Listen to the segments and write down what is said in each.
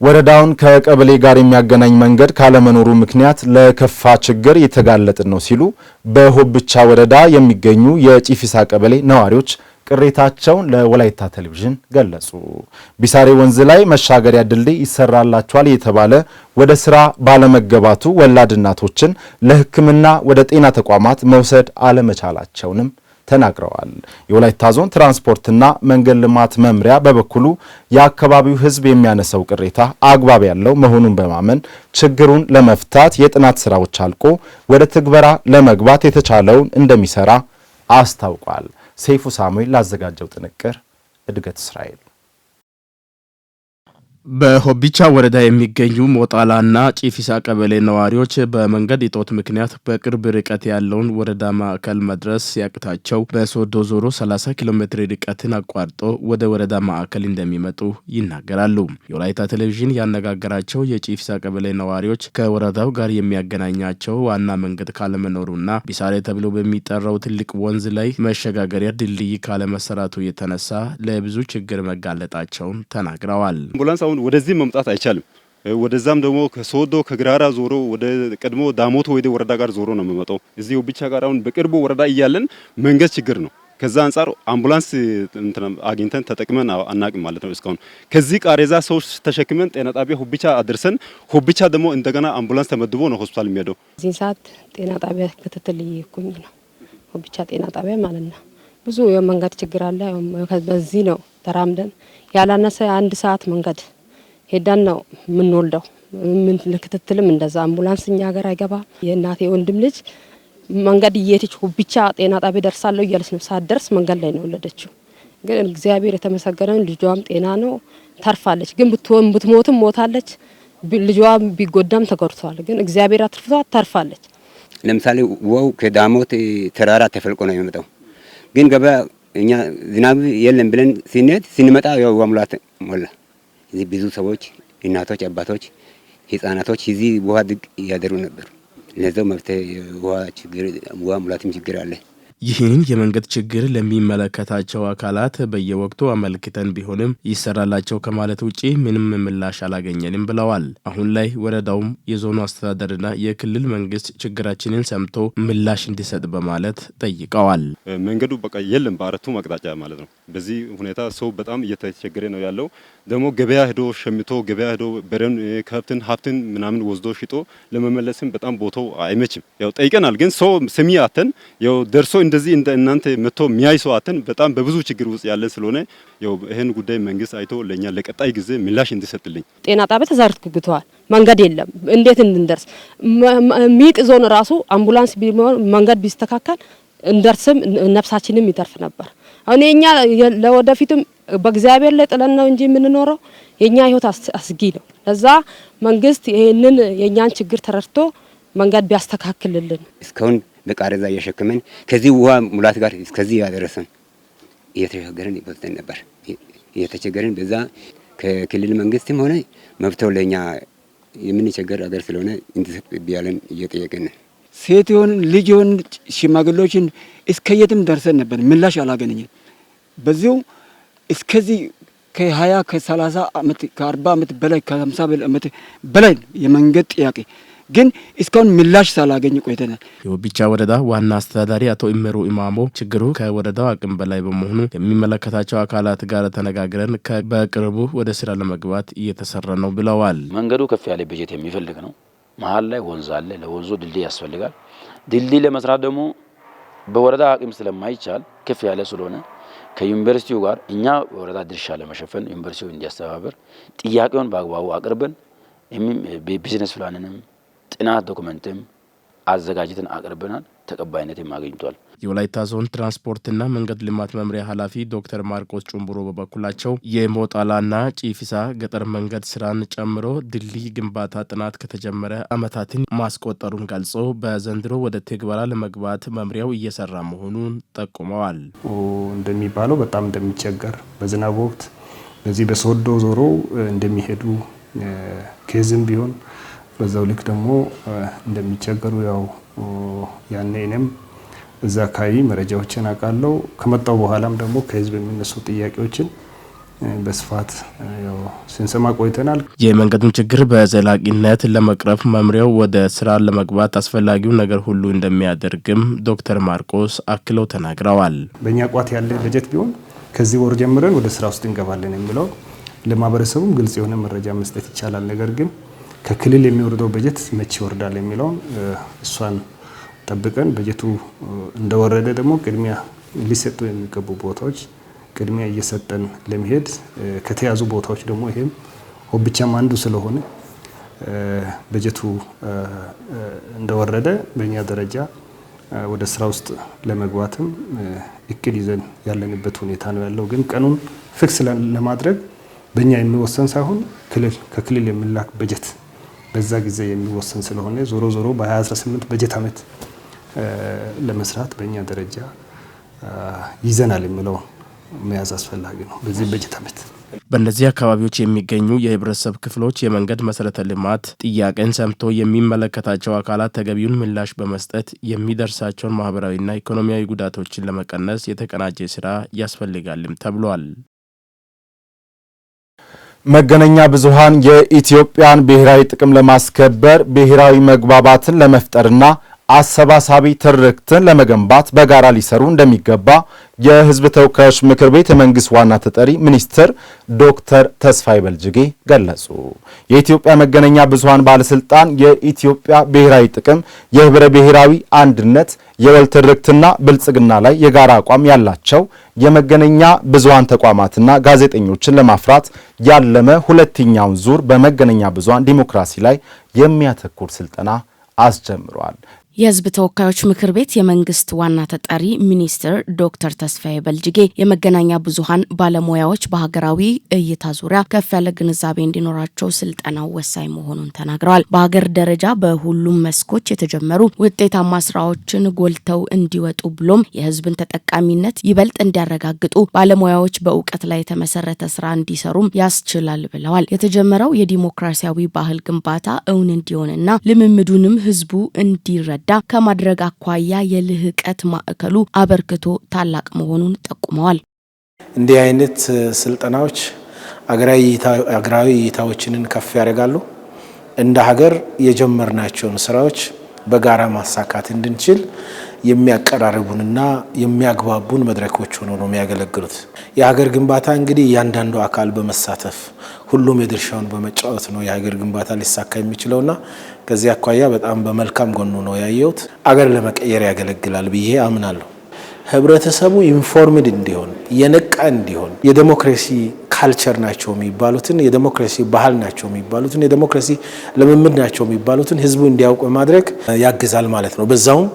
ወረዳውን ከቀበሌ ጋር የሚያገናኝ መንገድ ካለመኖሩ ምክንያት ለከፋ ችግር የተጋለጥን ነው ሲሉ በሆብቻ ወረዳ የሚገኙ የጪፊሳ ቀበሌ ነዋሪዎች ቅሬታቸውን ለወላይታ ቴሌቪዥን ገለጹ። ቢሳሬ ወንዝ ላይ መሻገሪያ ድልድይ ይሰራላቸዋል የተባለ ወደ ስራ ባለመገባቱ ወላድ እናቶችን ለሕክምና ወደ ጤና ተቋማት መውሰድ አለመቻላቸውንም ተናግረዋል። የወላይታ ዞን ትራንስፖርትና መንገድ ልማት መምሪያ በበኩሉ የአካባቢው ሕዝብ የሚያነሳው ቅሬታ አግባብ ያለው መሆኑን በማመን ችግሩን ለመፍታት የጥናት ስራዎች አልቆ ወደ ትግበራ ለመግባት የተቻለውን እንደሚሰራ አስታውቋል። ሰይፉ ሳሙኤል ላዘጋጀው ጥንቅር እድገት እስራኤል በሆብቻ ወረዳ የሚገኙ ሞጣላና ጪፊሳ ቀበሌ ነዋሪዎች በመንገድ እጦት ምክንያት በቅርብ ርቀት ያለውን ወረዳ ማዕከል መድረስ ሲያቅታቸው በሶዶ ዞሮ 30 ኪሎ ሜትር ርቀትን አቋርጦ ወደ ወረዳ ማዕከል እንደሚመጡ ይናገራሉ። የወላይታ ቴሌቪዥን ያነጋገራቸው የጪፊሳ ቀበሌ ነዋሪዎች ከወረዳው ጋር የሚያገናኛቸው ዋና መንገድ ካለመኖሩና ቢሳሬ ተብሎ በሚጠራው ትልቅ ወንዝ ላይ መሸጋገሪያ ድልድይ ካለመሰራቱ የተነሳ ለብዙ ችግር መጋለጣቸውን ተናግረዋል። ወደዚህ መምጣት አይቻልም። ወደዛም ደግሞ ከሶዶ ከግራራ ዞሮ ወደ ቀድሞ ዳሞቶ ወደ ወረዳ ጋር ዞሮ ነው የሚመጣው። እዚህ ብቻ ጋር አሁን በቅርቡ ወረዳ እያለን መንገድ ችግር ነው። ከዛ አንፃር አምቡላንስ አግኝተን ተጠቅመን አናቅም ማለት ነው። እስካሁን ከዚህ ቃሬዛ ሰዎች ተሸክመን ጤና ጣቢያ ሆብቻ አድርሰን ሆብቻ ደግሞ እንደገና አምቡላንስ ተመድቦ ነው ሆስፒታል የሚሄደው። እዚህ ሰዓት ጤና ጣቢያ ክትትል እየኩኝ ነው። ሆብቻ ጤና ጣቢያ ማለት ነው። ብዙ የመንገድ ችግር አለ። በዚህ ነው ተራምደን ያላነሰ 1 ሰዓት መንገድ ሄዳን ነው የምንወልደው። ምን ለክትትልም እንደዛ አምቡላንስ እኛ ሀገር አይገባ። የእናቴ ወንድም ልጅ መንገድ እየሄደች ሆብቻ ጤና ጣቢያ ደርሳለሁ እያለች ነው። ሳትደርስ መንገድ ላይ ነው የወለደችው። ግን እግዚአብሔር የተመሰገነ ልጇም ጤና ነው ተርፋለች። ግን ብትሞትም ሞታለች። ልጇ ቢጎዳም ተጎድቷል። ግን እግዚአብሔር አትርፏት ተርፋለች። ለምሳሌ ወው ከዳሞት ተራራ ተፈልቆ ነው የሚመጣው። ግን ገበያ እኛ ዝናብ የለም ብለን ስንመጣ ያው ሙላት ሞላ። እዚህ ብዙ ሰዎች እናቶች፣ አባቶች፣ ህፃናቶች እዚህ ውሃ ድቅ ያደሩ ነበር። ለዛው መፍትሄ ውሃ ችግር ውሃ ሙላትም ችግር አለ። ይህን የመንገድ ችግር ለሚመለከታቸው አካላት በየወቅቱ አመልክተን ቢሆንም ይሰራላቸው ከማለት ውጪ ምንም ምላሽ አላገኘንም ብለዋል። አሁን ላይ ወረዳውም የዞኑ አስተዳደርና የክልል መንግስት ችግራችንን ሰምቶ ምላሽ እንዲሰጥ በማለት ጠይቀዋል። መንገዱ በቃ የለም በአራቱም አቅጣጫ ማለት ነው። በዚህ ሁኔታ ሰው በጣም እየተቸገረ ነው ያለው። ደግሞ ገበያ ሄዶ ሸምቶ ገበያ ሄዶ በረን ከብትን ሀብትን ምናምን ወስዶ ሽጦ ለመመለስም በጣም ቦታው አይመችም። ያው ጠይቀናል፣ ግን ሰው ሰሚ አተን ያው ደርሶ እንደዚህ እንደ እናንተ መጥቶ የሚያይ ሰው አተን በጣም በብዙ ችግር ውስጥ ያለን ስለሆነ ያው ይሄን ጉዳይ መንግስት አይቶ ለኛ ለቀጣይ ጊዜ ምላሽ እንዲሰጥልኝ። ጤና ጣቢያ ተዘርግቷል፣ መንገድ የለም። እንዴት እንድንደርስ ሚቅ ዞን ራሱ አምቡላንስ ቢሆን መንገድ ቢስተካከል እንደርስም ነፍሳችንም ይተርፍ ነበር። አሁን የኛ ለወደፊትም በእግዚአብሔር ላይ ጥለን ነው እንጂ የምንኖረው የኛ ህይወት አስጊ ነው። ለዛ መንግስት ይሄንን የኛን ችግር ተረድቶ መንገድ ቢያስተካክልልን። እስካሁን በቃሬዛ እየሸከመን ከዚህ ውሃ ሙላት ጋር እስከዚህ ያደረሰን እየተቸገረን ይበልተን ነበር። እየተቸገረን በዛ ከክልል መንግስትም ሆነ መብተው ለኛ የምንቸገር አገር ስለሆነ እንዲሰጥ ቢያለን እየጠየቅን ሴትዮን ልጅውን ሽማግሌዎችን እስከየትም ደርሰን ነበር። ምላሽ አላገኘንም። በዚሁ እስከዚህ ከ20 ከ30 ዓመት ከ40 ዓመት በላይ ከ50 ዓመት በላይ የመንገድ ጥያቄ ግን እስካሁን ምላሽ ሳላገኝ ቆይተናል። የሆብቻ ወረዳ ዋና አስተዳዳሪ አቶ ኢመሩ ኢማሞ ችግሩ ከወረዳው አቅም በላይ በመሆኑ የሚመለከታቸው አካላት ጋር ተነጋግረን በቅርቡ ወደ ስራ ለመግባት እየተሰራ ነው ብለዋል። መንገዱ ከፍ ያለ በጀት የሚፈልግ ነው። መሀል ላይ ወንዝ አለ። ለወንዙ ድልድይ ያስፈልጋል። ድልድይ ለመስራት ደግሞ በወረዳ አቅም ስለማይቻል ከፍ ያለ ስለሆነ ከዩኒቨርሲቲው ጋር እኛ ወረዳ ድርሻ ለመሸፈን ዩኒቨርሲቲው እንዲያስተባብር ጥያቄውን በአግባቡ አቅርበን ቢዝነስ ፕላንንም ጥናት ዶክመንትም አዘጋጅተን አቅርበናል። ተቀባይነትም አግኝቷል። የወላይታ ዞን ትራንስፖርትና መንገድ ልማት መምሪያ ኃላፊ ዶክተር ማርቆስ ጩምቡሮ በበኩላቸው የሞጣላና ጪፊሳ ገጠር መንገድ ስራን ጨምሮ ድልድይ ግንባታ ጥናት ከተጀመረ ዓመታትን ማስቆጠሩን ገልጾ በዘንድሮ ወደ ትግበራ ለመግባት መምሪያው እየሰራ መሆኑን ጠቁመዋል። እንደሚባለው በጣም እንደሚቸገር በዝናብ ወቅት በዚህ በሶዶ ዞሮ እንደሚሄዱ ከዝም ቢሆን በዛው ልክ ደግሞ እንደሚቸገሩ ያው ያኔ እኔም እዛ አካባቢ መረጃዎችን አውቃለሁ። ከመጣው በኋላም ደግሞ ከህዝብ የሚነሱ ጥያቄዎችን በስፋት ያው ስንሰማ ቆይተናል። የመንገዱን ችግር በዘላቂነት ለመቅረፍ መምሪያው ወደ ስራ ለመግባት አስፈላጊው ነገር ሁሉ እንደሚያደርግም ዶክተር ማርቆስ አክለው ተናግረዋል። በእኛ ቋት ያለ በጀት ቢሆን ከዚህ ወር ጀምረን ወደ ስራ ውስጥ እንገባለን የሚለው ለማህበረሰቡም ግልጽ የሆነ መረጃ መስጠት ይቻላል። ነገር ግን ከክልል የሚወርደው በጀት መቼ ይወርዳል የሚለው እሷን ጠብቀን በጀቱ እንደወረደ ደግሞ ቅድሚያ ሊሰጡ የሚገቡ ቦታዎች ቅድሚያ እየሰጠን ለመሄድ ከተያዙ ቦታዎች ደግሞ ይሄም ሆብቻም አንዱ ስለሆነ በጀቱ እንደወረደ በእኛ ደረጃ ወደ ስራ ውስጥ ለመግባትም እቅድ ይዘን ያለንበት ሁኔታ ነው ያለው። ግን ቀኑን ፊክስ ለማድረግ በእኛ የሚወሰን ሳይሆን ከክልል የሚላክ በጀት በዛ ጊዜ የሚወሰን ስለሆነ ዞሮ ዞሮ በ2018 በጀት ዓመት ለመስራት በእኛ ደረጃ ይዘናል የሚለው መያዝ አስፈላጊ ነው። በዚህ በጀት ዓመት በእነዚህ አካባቢዎች የሚገኙ የህብረተሰብ ክፍሎች የመንገድ መሰረተ ልማት ጥያቄን ሰምቶ የሚመለከታቸው አካላት ተገቢውን ምላሽ በመስጠት የሚደርሳቸውን ማህበራዊና ኢኮኖሚያዊ ጉዳቶችን ለመቀነስ የተቀናጀ ስራ ያስፈልጋልም ተብሏል። መገናኛ ብዙሃን የኢትዮጵያን ብሔራዊ ጥቅም ለማስከበር ብሔራዊ መግባባትን ለመፍጠርና አሰባሳቢ ትርክትን ለመገንባት በጋራ ሊሰሩ እንደሚገባ የህዝብ ተወካዮች ምክር ቤት የመንግስት ዋና ተጠሪ ሚኒስትር ዶክተር ተስፋዬ በልጅጌ ገለጹ። የኢትዮጵያ መገናኛ ብዙሃን ባለስልጣን የኢትዮጵያ ብሔራዊ ጥቅም፣ የህብረ ብሔራዊ አንድነት፣ የወል ትርክትና ብልጽግና ላይ የጋራ አቋም ያላቸው የመገናኛ ብዙሃን ተቋማትና ጋዜጠኞችን ለማፍራት ያለመ ሁለተኛውን ዙር በመገናኛ ብዙሃን ዲሞክራሲ ላይ የሚያተኩር ስልጠና አስጀምሯል። የህዝብ ተወካዮች ምክር ቤት የመንግስት ዋና ተጠሪ ሚኒስትር ዶክተር ተስፋዬ በልጅጌ የመገናኛ ብዙሃን ባለሙያዎች በሀገራዊ እይታ ዙሪያ ከፍ ያለ ግንዛቤ እንዲኖራቸው ስልጠናው ወሳኝ መሆኑን ተናግረዋል። በሀገር ደረጃ በሁሉም መስኮች የተጀመሩ ውጤታማ ስራዎችን ጎልተው እንዲወጡ ብሎም የህዝብን ተጠቃሚነት ይበልጥ እንዲያረጋግጡ ባለሙያዎች በእውቀት ላይ የተመሰረተ ስራ እንዲሰሩም ያስችላል ብለዋል። የተጀመረው የዲሞክራሲያዊ ባህል ግንባታ እውን እንዲሆንና ልምምዱንም ህዝቡ እንዲረዳ ከማድረግ አኳያ የልህቀት ማዕከሉ አበርክቶ ታላቅ መሆኑን ጠቁመዋል። እንዲህ አይነት ስልጠናዎች አገራዊ እይታዎችን ከፍ ያደርጋሉ። እንደ ሀገር የጀመርናቸውን ስራዎች በጋራ ማሳካት እንድንችል የሚያቀራርቡንና የሚያግባቡን መድረኮች ሆነው ነው የሚያገለግሉት። የሀገር ግንባታ እንግዲህ እያንዳንዱ አካል በመሳተፍ ሁሉም የድርሻውን በመጫወት ነው የሀገር ግንባታ ሊሳካ የሚችለውና ከዚህ አኳያ በጣም በመልካም ጎኑ ነው ያየሁት። አገር ለመቀየር ያገለግላል ብዬ አምናለሁ። ህብረተሰቡ ኢንፎርምድ እንዲሆን፣ የነቃ እንዲሆን፣ የዲሞክራሲ ካልቸር ናቸው የሚባሉትን፣ የዲሞክራሲ ባህል ናቸው የሚባሉትን፣ የዲሞክራሲ ልምምድ ናቸው የሚባሉትን ህዝቡ እንዲያውቅ ማድረግ ያግዛል ማለት ነው። በዛውም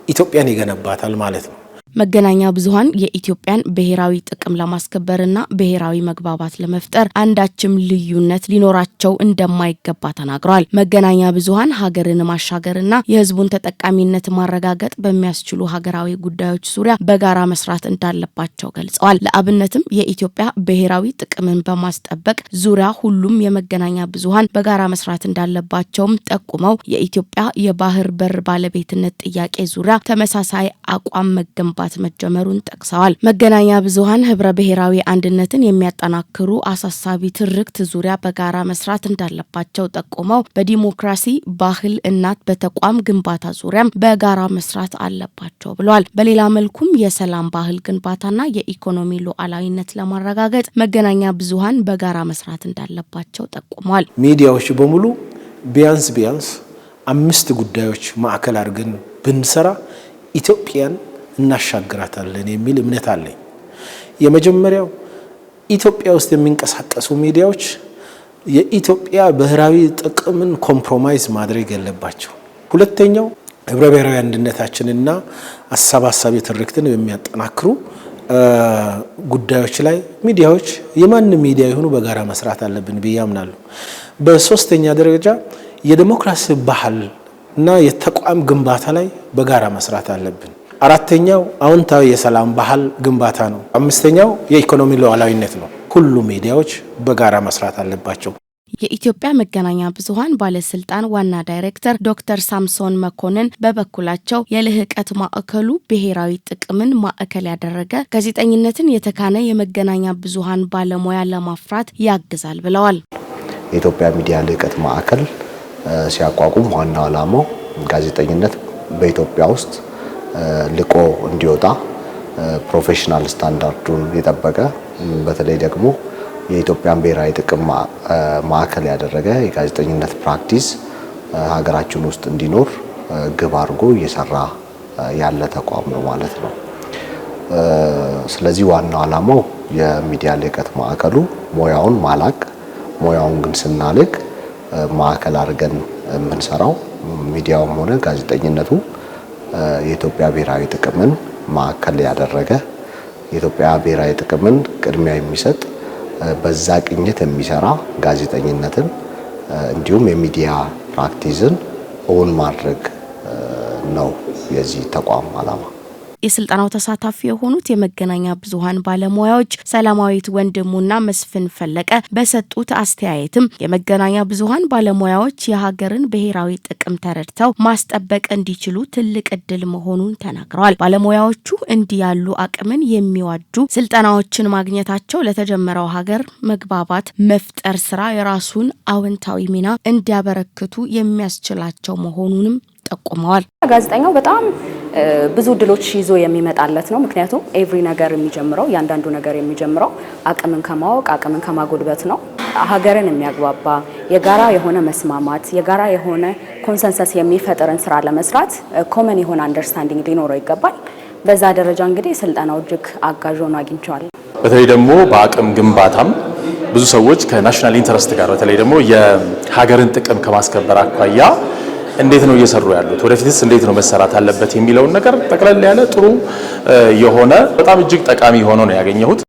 ኢትዮጵያን ይገነባታል ማለት ነው። መገናኛ ብዙሃን የኢትዮጵያን ብሔራዊ ጥቅም ለማስከበርና ብሔራዊ መግባባት ለመፍጠር አንዳችም ልዩነት ሊኖራቸው እንደማይገባ ተናግረዋል። መገናኛ ብዙሃን ሀገርን ማሻገርና የህዝቡን ተጠቃሚነት ማረጋገጥ በሚያስችሉ ሀገራዊ ጉዳዮች ዙሪያ በጋራ መስራት እንዳለባቸው ገልጸዋል። ለአብነትም የኢትዮጵያ ብሔራዊ ጥቅምን በማስጠበቅ ዙሪያ ሁሉም የመገናኛ ብዙሃን በጋራ መስራት እንዳለባቸውም ጠቁመው የኢትዮጵያ የባህር በር ባለቤትነት ጥያቄ ዙሪያ ተመሳሳይ አቋም መገንባት መጀመሩን ጠቅሰዋል። መገናኛ ብዙሃን ህብረ ብሔራዊ አንድነትን የሚያጠናክሩ አሳሳቢ ትርክት ዙሪያ በጋራ መስራት እንዳለባቸው ጠቁመው በዲሞክራሲ ባህል እና በተቋም ግንባታ ዙሪያም በጋራ መስራት አለባቸው ብለዋል። በሌላ መልኩም የሰላም ባህል ግንባታና የኢኮኖሚ ሉዓላዊነት ለማረጋገጥ መገናኛ ብዙሃን በጋራ መስራት እንዳለባቸው ጠቁመዋል። ሚዲያዎች በሙሉ ቢያንስ 5 ጉዳዮች ማዕከል አድርገን ብንሰራ ኢትዮጵያን እናሻግራታለን የሚል እምነት አለኝ። የመጀመሪያው ኢትዮጵያ ውስጥ የሚንቀሳቀሱ ሚዲያዎች የኢትዮጵያ ብሔራዊ ጥቅምን ኮምፕሮማይዝ ማድረግ የለባቸው። ሁለተኛው ህብረ ብሔራዊ አንድነታችንና አሰባሳቢ ትርክትን የሚያጠናክሩ ጉዳዮች ላይ ሚዲያዎች የማንም ሚዲያ ይሁኑ በጋራ መስራት አለብን ብዬ አምናለሁ። በሶስተኛ ደረጃ የዲሞክራሲ ባህል እና የተቋም ግንባታ ላይ በጋራ መስራት አለብን። አራተኛው አዎንታዊ የሰላም ባህል ግንባታ ነው። አምስተኛው የኢኮኖሚ ሉዓላዊነት ነው። ሁሉም ሚዲያዎች በጋራ መስራት አለባቸው። የኢትዮጵያ መገናኛ ብዙሃን ባለስልጣን ዋና ዳይሬክተር ዶክተር ሳምሶን መኮንን በበኩላቸው የልህቀት ማዕከሉ ብሔራዊ ጥቅምን ማዕከል ያደረገ ጋዜጠኝነትን የተካነ የመገናኛ ብዙሃን ባለሙያ ለማፍራት ያግዛል ብለዋል። የኢትዮጵያ ሚዲያ ልህቀት ማዕከል ሲያቋቁም ዋናው ዓላማው ጋዜጠኝነት በኢትዮጵያ ውስጥ ልቆ እንዲወጣ ፕሮፌሽናል ስታንዳርዱን የጠበቀ በተለይ ደግሞ የኢትዮጵያን ብሔራዊ ጥቅም ማዕከል ያደረገ የጋዜጠኝነት ፕራክቲስ ሀገራችን ውስጥ እንዲኖር ግብ አድርጎ እየሰራ ያለ ተቋም ነው ማለት ነው። ስለዚህ ዋናው ዓላማው የሚዲያ ልህቀት ማዕከሉ ሙያውን ማላቅ፣ ሙያውን ግን ስናልቅ ማዕከል አድርገን የምንሰራው ሚዲያውም ሆነ ጋዜጠኝነቱ የኢትዮጵያ ብሔራዊ ጥቅምን ማዕከል ያደረገ የኢትዮጵያ ብሔራዊ ጥቅምን ቅድሚያ የሚሰጥ በዛ ቅኝት የሚሰራ ጋዜጠኝነትን እንዲሁም የሚዲያ ፕራክቲስን እውን ማድረግ ነው የዚህ ተቋም ዓላማ። የስልጠናው ተሳታፊ የሆኑት የመገናኛ ብዙሃን ባለሙያዎች ሰላማዊት ወንድሙና መስፍን ፈለቀ በሰጡት አስተያየትም የመገናኛ ብዙሃን ባለሙያዎች የሀገርን ብሔራዊ ጥቅም ተረድተው ማስጠበቅ እንዲችሉ ትልቅ እድል መሆኑን ተናግረዋል። ባለሙያዎቹ እንዲህ ያሉ አቅምን የሚዋጁ ስልጠናዎችን ማግኘታቸው ለተጀመረው ሀገር መግባባት መፍጠር ስራ የራሱን አዎንታዊ ሚና እንዲያበረክቱ የሚያስችላቸው መሆኑንም ጠቁመዋል። ጋዜጠኛው በጣም ብዙ ድሎች ይዞ የሚመጣለት ነው። ምክንያቱም ኤቭሪ ነገር የሚጀምረው ያንዳንዱ ነገር የሚጀምረው አቅምን ከማወቅ አቅምን ከማጎልበት ነው። ሀገርን የሚያግባባ የጋራ የሆነ መስማማት የጋራ የሆነ ኮንሰንሰስ የሚፈጥርን ስራ ለመስራት ኮመን የሆነ አንደርስታንዲንግ ሊኖረው ይገባል። በዛ ደረጃ እንግዲህ ስልጠናው እጅግ አጋዥ ሆኖ አግኝቼዋለሁ። በተለይ ደግሞ በአቅም ግንባታም ብዙ ሰዎች ከናሽናል ኢንተረስት ጋር በተለይ ደግሞ የሀገርን ጥቅም ከማስከበር አኳያ እንዴት ነው እየሰሩ ያሉት፣ ወደፊትስ እንዴት ነው መሰራት አለበት የሚለውን ነገር ጠቅለል ያለ ጥሩ የሆነ በጣም እጅግ ጠቃሚ ሆኖ ነው ያገኘሁት።